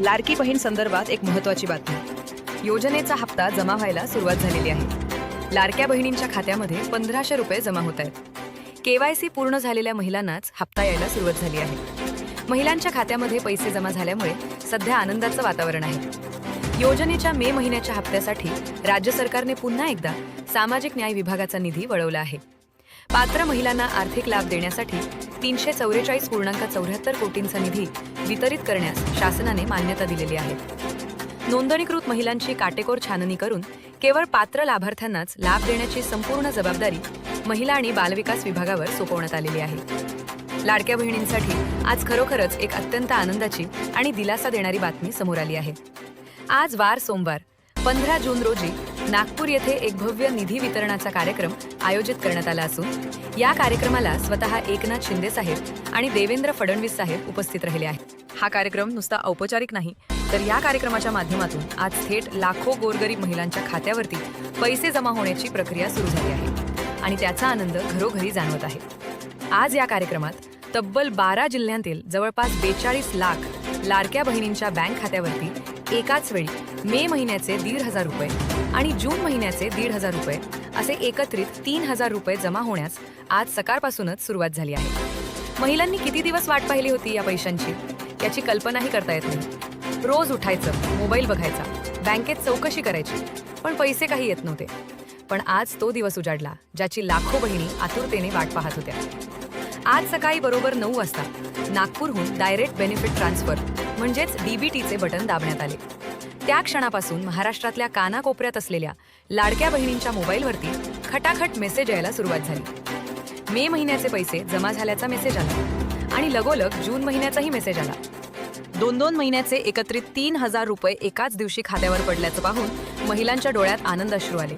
लाडकी बहीण संदर्भात एक महत्त्वाची बातमी. योजनेचा हप्ता जमा व्हायला सुरुवात झालेली आहे. लाडक्या बहिणींच्या खात्यामध्ये 1500 रुपये जमा होत आहेत. KYC पूर्ण झालेल्या महिलांनाच हप्ता यायला सुरुवात झाली आहे. महिलांच्या खात्यामध्ये पैसे जमा झाल्यामुळे सध्या आनंदाचं वातावरण आहे. योजनेच्या मे महिन्याच्या हप्त्यासाठी राज्य सरकारने पुन्हा एकदा सामाजिक न्याय विभागाचा निधी वळवला आहे. पात्र महिलांना आर्थिक लाभ देण्यासाठी 344.74 कोटींचा निधी वितरित करण्यास शासनाने मान्यता दिलेली आहे. नोंदणीकृत महिलांची काटेकोर छाननी करून केवळ पात्र लाभार्थ्यांनाच लाभ देण्याची संपूर्ण जबाबदारी महिला आणि बालविकास विभागावर सोपवण्यात आलेली आहे. लाडक्या बहिणींसाठी आज खरोखरच एक अत्यंत आनंदाची आणि दिलासा देणारी बातमी समोर आली आहे. आज वार सोमवार 15 जून रोजी नागपूर येथे एक भव्य निधी वितरणाचा कार्यक्रम आयोजित करण्यात आला असून या कार्यक्रमाला स्वतः एकनाथ शिंदे साहेब आणि देवेंद्र फडणवीस साहेब उपस्थित राहिले आहेत. हा कार्यक्रम नुसता औपचारिक नाही, तर या कार्यक्रमाच्या माध्यमातून आज थेट लाखो गोरगरीब महिलांच्या खात्यावरती पैसे जमा होण्याची प्रक्रिया सुरू झाली आहे आणि त्याचा आनंद घरोघरी जाणवत आहे. आज या कार्यक्रमात तब्बल 12 जिल्ह्यांतील जवळपास 42 लाख लाडक्या बहिणींच्या बँक खात्यावरती एकाच वेळी मे महिन्याचे 1,500 रुपये आणि जून महिन्याचे 1,500 रुपये असे एकत्रित 3,000 रुपये जमा होण्यास आज सकाळपासूनच सुरुवात झाली आहे. महिलांनी किती दिवस वाट पाहिली होती या पैशांची याची कल्पनाही करता येत नाही. रोज उठायचं, मोबाईल बघायचा, बँकेत चौकशी करायची, पण पैसे काही येत नव्हते. पण आज तो दिवस उजाडला ज्याची लाखो बहिणी आतुरतेने वाट पाहत होत्या. आज सकाळी बरोबर 9 वाजता नागपूरहून डायरेक्ट बेनिफिट ट्रान्सफर म्हणजेच DBTचे बटन दाबण्यात आले. त्या क्षणापासून महाराष्ट्रातल्या कानाकोपऱ्यात असलेल्या लाडक्या बहिणींच्या मोबाईलवरती खटाखट मेसेज यायला सुरुवात झाली. मे महिन्याचे पैसे जमा झाल्याचा मेसेज आला आणि लगोलग जून महिन्याचाही मेसेज आला. 2-2 महिन्याचे एकत्रित 3,000 रुपये एकाच दिवशी खात्यावर पडल्याचं पाहून महिलांच्या डोळ्यात आनंद अश्रू आले.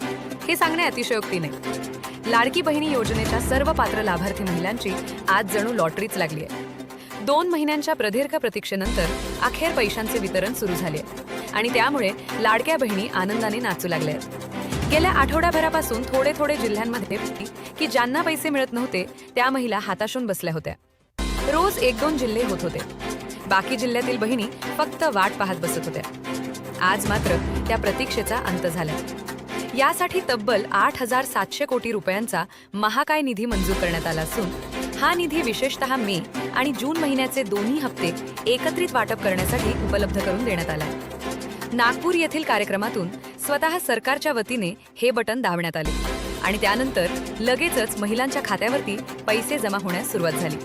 हे सांगणे अतिशयोक्ती नाही. लाडकी बहिणी योजनेच्या सर्व पात्र लाभार्थी महिलांची आज जणू लॉटरीच लागली आहे. 2 महिन्यांच्या प्रदीर्घ प्रतीक्षेनंतर अखेर पैशांचे वितरण सुरू झाले आणि त्यामुळे लाडक्या बहिणी आनंदाने नाचू लागल्या आहेत. गेल्या आठवड्याभरापासून थोडे जिल्ह्यांमध्ये की ज्यांना पैसे मिळत नव्हते त्या महिला हाताशून बसल्या होत्या. रोज 1-2 जिल्हे होत होते. बाकी जिल्ह्यातील बहिणी फक्त वाट पाहत बसत होत्या. आज मात्र त्या प्रतीक्षेचा अंत झाला. यासाठी तब्बल 8,700 कोटी रुपयांचा महाकाय निधी मंजूर करण्यात आला असून हा निधी विशेषतः मे आणि जून महिन्याचे दोन्ही हप्ते एकत्रित वाटप करण्यासाठी उपलब्ध करून देण्यात आला. नागपूर येथील कार्यक्रमातून स्वतः सरकारच्या वतीने हे बटन दाबण्यात आले आणि त्यानंतर लगेचच महिलांच्या खात्यावरती पैसे जमा होण्यास सुरुवात झाली.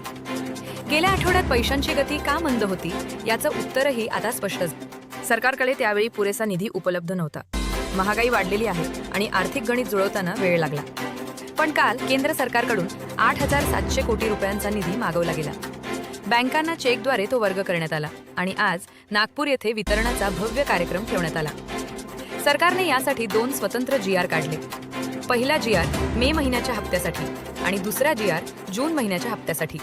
गेल्या आठवड्यात पैशांची गती का मंद होती याचं उत्तरही आता स्पष्ट झालं. सरकारकडे त्यावेळी पुरेसा निधी उपलब्ध नव्हता. महागाई वाढलेली आहे आणि आर्थिक गणित जुळवताना वेळ लागला. पण काल केंद्र सरकारकडून 8,700 कोटी रुपयांचा निधी मागवला गेला. बँकांना चेकद्वारे तो वर्ग करण्यात आला आणि आज नागपूर येथे वितरणाचा भव्य कार्यक्रम ठेवण्यात आला. सरकारने यासाठी 2 स्वतंत्र GR काढले. पहिला GR मे महिन्याच्या हप्त्यासाठी आणि दुसरा GR जून महिन्याच्या हप्त्यासाठी.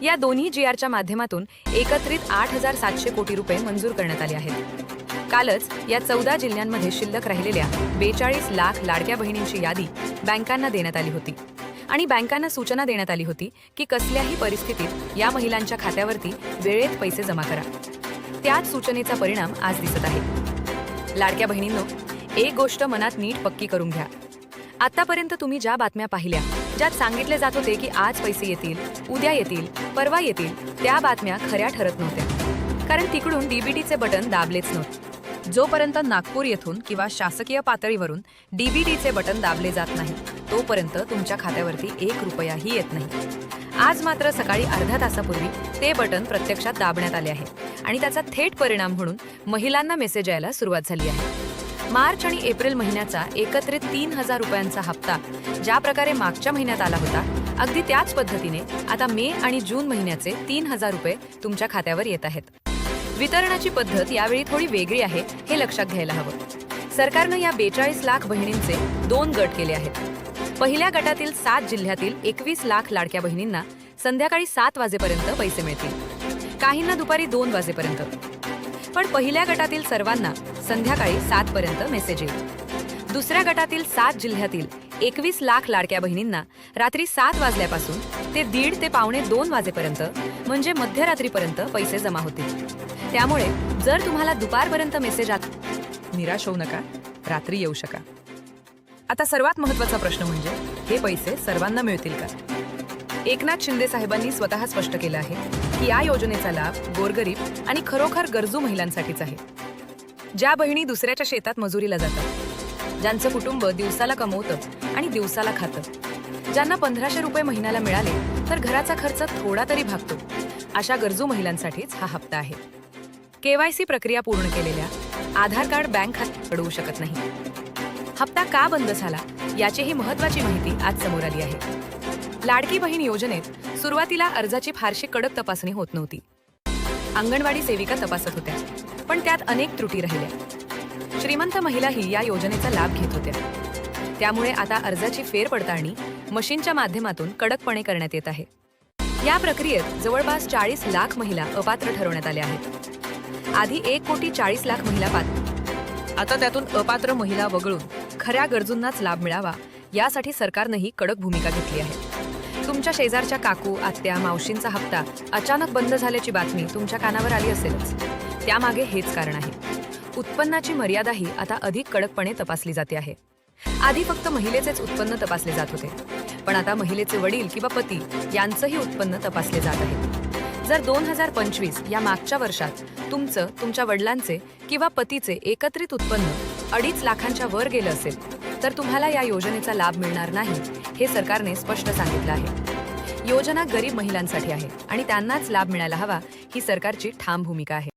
या दोन्ही GRच्या माध्यमातून एकत्रित 8,700 कोटी रुपये मंजूर करण्यात आले आहेत. कालच या 14 जिल्ह्यांमध्ये शिल्लक राहिलेल्या 42 लाख लाडक्या बहिणींची यादी बँकांना देण्यात आली होती आणि बँकांना सूचना देण्यात आली होती की कसल्याही परिस्थितीत या महिलांच्या खात्यावरती वेळेत पैसे जमा करा. त्याच सूचनेचा परिणाम आज दिसत आहे. लाडक्या बहिणींनो, एक गोष्ट मनात नीट पक्की करून घ्या. आतापर्यंत तुम्ही ज्या बातम्या पाहिल्या ज्यात सांगितले जात होते की आज पैसे येतील, उद्या येतील, परवा येतील, त्या बातम्या खऱ्या ठरत नव्हत्या. कारण तिकडून DBTचे बटन दाबलेच नव्हते. जोपर्यंत नागपूर येथून किंवा शासकीय पातळीवरून DBTचे बटन दाबले जात नाही तोपर्यंत तुमच्या खात्यावरती 1 रुपयाही येत नाही. आज मात्र सकाळी अर्ध्या तासापूर्वी ते बटन प्रत्यक्षात दाबण्यात आले आहे आणि त्याचा थेट परिणाम म्हणून महिलांना मेसेज यायला सुरुवात झाली आहे. मार्च आणि एप्रिल महिन्याचा एकत्रित 3,000 रुपयांचा हप्ता ज्या प्रकारे मागच्या महिन्यात आला होता अगदी त्याच पद्धतीने आता मे आणि जून महिन्याचे 3,000 रुपये तुमच्या खात्यावर येत आहेत. वितरणाची पद्धत यावेळी थोडी वेगळी आहे हे लक्षात घ्यायला हवं. सरकारनं या 42 लाख बहिणींचे 2 गट केले आहेत. पहिल्या गटातील 7 जिल्ह्यातील 21 लाख लाडक्या बहिणींना संध्याकाळी 7 वाजेपर्यंत पैसे मिळतील, काहींना दुपारी 2 वाजेपर्यंत. पण पहिल्या गटातील सर्वांना संध्याकाळी 7 पर्यंत मेसेज येईल. दुसऱ्या गटातील 7 जिल्ह्यातील 21 लाख लाडक्या बहिणींना रात्री 7 वाजल्यापासून ते 1:30 ते 1:45 वाजेपर्यंत म्हणजे मध्यरात्रीपर्यंत पैसे जमा होतील. त्यामुळे जर तुम्हाला दुपारपर्यंत मेसेज निराश होऊ नका, रात्री येऊ शका. आता सर्वात महत्त्वाचा प्रश्न म्हणजे हे पैसे सर्वांना मिळतील का? एकनाथ शिंदे साहेबांनी स्वतः स्पष्ट केलं आहे की या योजनेचा लाभ गोरगरीब आणि खरोखर गरजू महिलांसाठीच आहे. ज्या बहिणी दुसऱ्याच्या शेतात मजुरीला जातात, ज्यांचं कुटुंब दिवसाला कमवतं आणि दिवसाला खातं, ज्यांना 1500 रुपये महिन्याला मिळाले तर घराचा खर्च थोडा तरी भागतो, अशा गरजू महिलांसाठीच हा हप्ता आहे. KYC प्रक्रिया पूर्ण केलेल्या आधार कार्ड बँक खात्यात पडवू शकत नाही. हप्ता का बंद झाला याचीही महत्त्वाची माहिती आज समोर आली आहे. लाडकी बहीण योजनेत सुरुवातीला अर्जाची फारशी कडक तपासणी होत नव्हती. अंगणवाडी सेविका तपासत होत्या, पण त्यात अनेक त्रुटी राहिल्या. श्रीमंत महिलाही या योजनेचा लाभ घेत होत्या. त्यामुळे आता अर्जाची फेरपडताळणी मशीनच्या माध्यमातून कडकपणे करण्यात येत आहे. या प्रक्रियेत जवळपास 40 लाख महिला अपात्र ठरवण्यात आल्या आहेत. आधी 1,40,00,000 महिला पात्र. आता त्यातून अपात्र महिला वगळून खऱ्या गरजूंनाच लाभ मिळावा यासाठी सरकारनंही कडक भूमिका घेतली आहे. तुमच्या शेजारच्या काकू, आत्या, मावशींचा हप्ता अचानक बंद झाल्याची बातमी तुमच्या कानावर आली असेलच. त्यामागे हेच कारण आहे. उत्पन्नाची मर्यादाही आता अधिक कडकपणे तपासली जाते आहे. आधी फक्त महिलेचेच उत्पन्न तपासले जात होते, पण आता महिलेचे वडील किंवा पती यांचंही उत्पन्न तपासले जात आहे. जर 2025 या मागच्या वर्षात तुमच्या वडिलांचे किंवा पतीचे एकत्रित उत्पन्न 2.5 लाखांच्या वर गेलं असेल तर तुम्हाला या योजनेचा लाभ मिळणार नाही, हे सरकारने स्पष्ट सांगितलं आहे. योजना गरीब महिलांसाठी आहे आणि त्यांनाच लाभ मिळायला हवा, ही सरकारची ठाम भूमिका आहे.